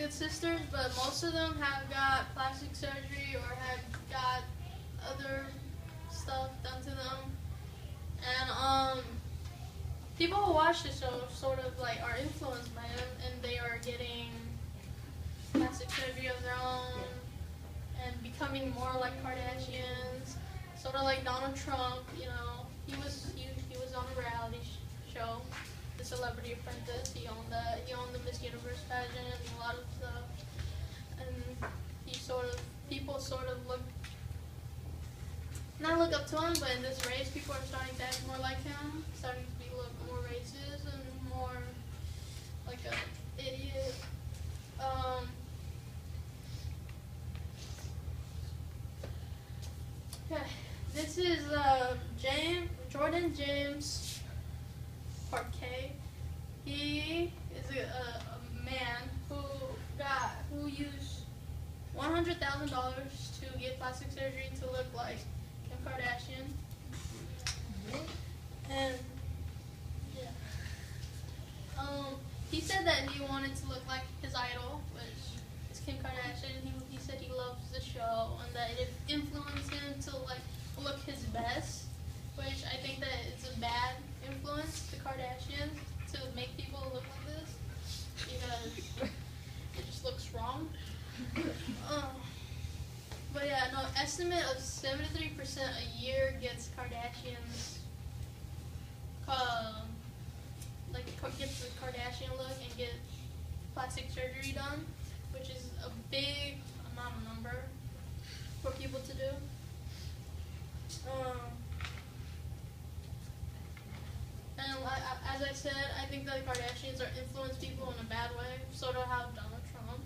good sisters, but most of them have got plastic surgery or have got other stuff done to them. And people who watch the show sort of like are influenced by them, and they are getting plastic surgery of their own and becoming more like Kardashians, sort of like Donald Trump. You know, he was on a reality show, The Celebrity Apprentice. He owned that. He owned the Miss Universe pageant and a lot of stuff. And people sort of not look up to him, but in this race, people are starting to act more like him, starting to be more racist and more like a idiot. Okay, this is Jordan James, part K. He is a man who used $100,000 to get plastic surgery to look like Kim Kardashian. And yeah, he said that he wanted to look like his idol, which is Kim Kardashian. He said he loves the show and that it influenced him to like look his best, which I think that it's a bad influence to Kardashians to make people look like this because it just looks wrong. But yeah, no, estimate of 73% a year gets Kardashians, gets the Kardashian look and get plastic surgery done, which is a big amount of number for people to do. And as I said, I think that Kardashians are influence people in a bad way, sort of how Donald Trump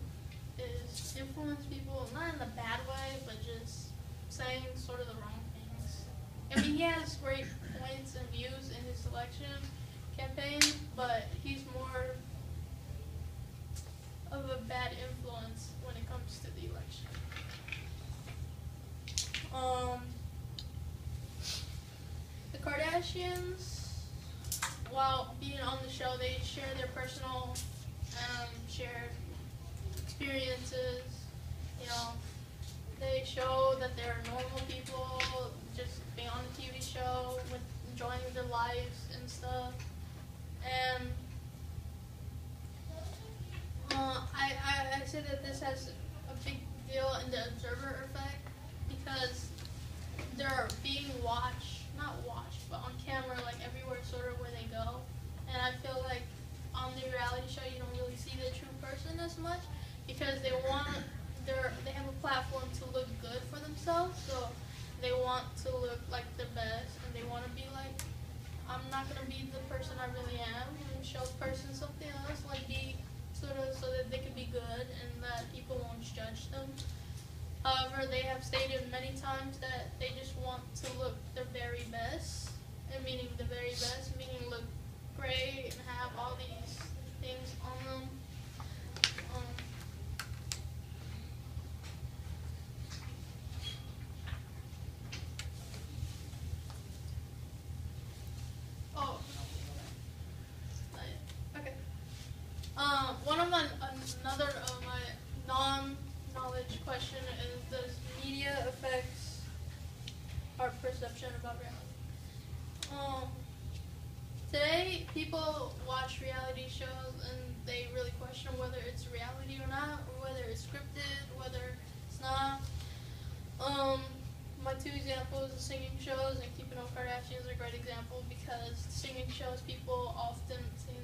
is influence people, not in a bad way, but just saying sort of the wrong things. I mean, he has great points and views in his election campaign, but he's more of a bad influence when it comes to the election. The Kardashians, while being on the show, they share their personal shared experiences. You know, they show that they're normal people, just being on a TV show, with enjoying their lives and stuff. And I say that this has a big deal in the observer effect because they're being not watched, but on camera, like everywhere sort of where they go. And I feel like on the reality show you don't really see the true person as much because they have a platform to look good for themselves, so they want to look like their best and they want to be like, I'm not going to be the person I really am and show the person something else, like be sort of so that they can be good and that people won't judge them. However, they have stated many times that they just want to look their very best, and meaning the very best, meaning look great and have all these things on them. Another of my non-knowledge question is, does media affects our perception about reality? Today, people watch reality shows and they really question whether it's reality or not, or whether it's scripted, whether it's not. My two examples, the singing shows and Keeping Up with Kardashians, are a great example because singing shows, people often seem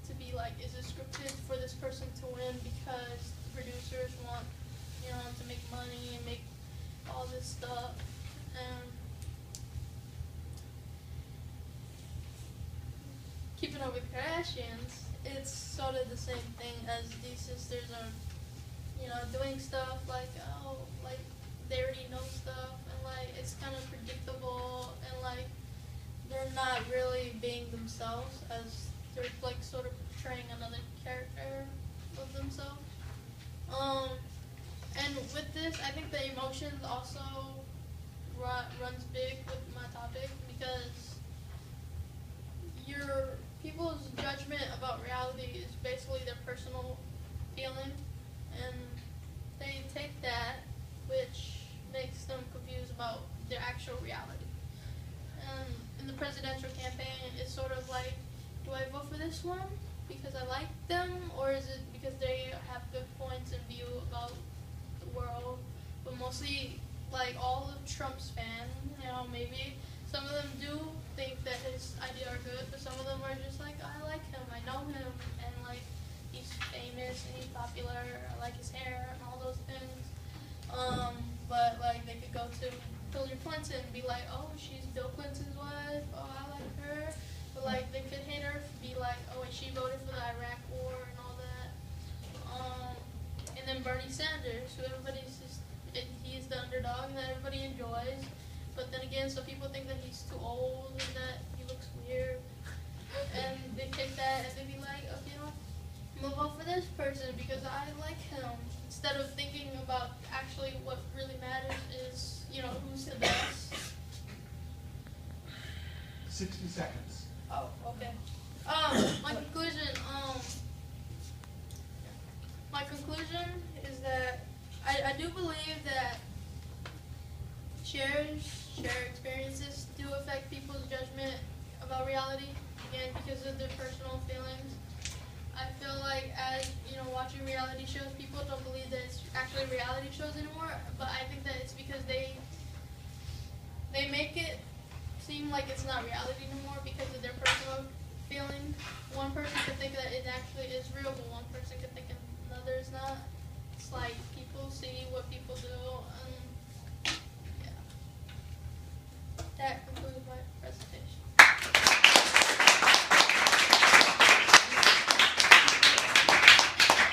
to be like, is it scripted for this person to win because the producers want, to make money and make all this stuff. And Keeping Up with Kardashians, it's sort of the same thing as these sisters are, doing stuff like, they already know stuff, and like it's kind of predictable, and like they're not really being themselves, as they're like sort of portraying another character of themselves. And with this, I think the emotions also runs big with my topic because people's judgment about reality is basically their personal feeling. and they take that, which makes them confused about their actual reality. And in the presidential campaign, it's sort of like, do I vote for this one because I like them, or is it because they have good points and view about the world? But mostly, like all of Trump's fans, maybe some of them do think that his ideas are good, but some of them are just like, I like him, I know him, and like he's famous and he's popular, I like his hair and all those things. But like they could go to Hillary Clinton and be like, oh, she's Bill Clinton's wife, oh, I like her. But like they could hate her, be like, oh, and she voted for the Iraq War and all that. And then Bernie Sanders, who he's the underdog that everybody enjoys. But then again, some people think that he's too old and that he looks weird. And they take that and they be like, okay, I'm gonna vote for this person because I like him. Instead of thinking about actually what really matters is, who's the best. 60 seconds. Oh, okay. My conclusion is that I do believe that shared experiences do affect people's judgment about reality, again, because of their personal feelings. I feel like as, watching reality shows, people don't believe that it's actually reality shows anymore, but I think that it's because they make it seem like it's not reality anymore because of their personal feelings. One person could think that it actually is real, but one person could think another is not. It's like people see what people do, and yeah. That concludes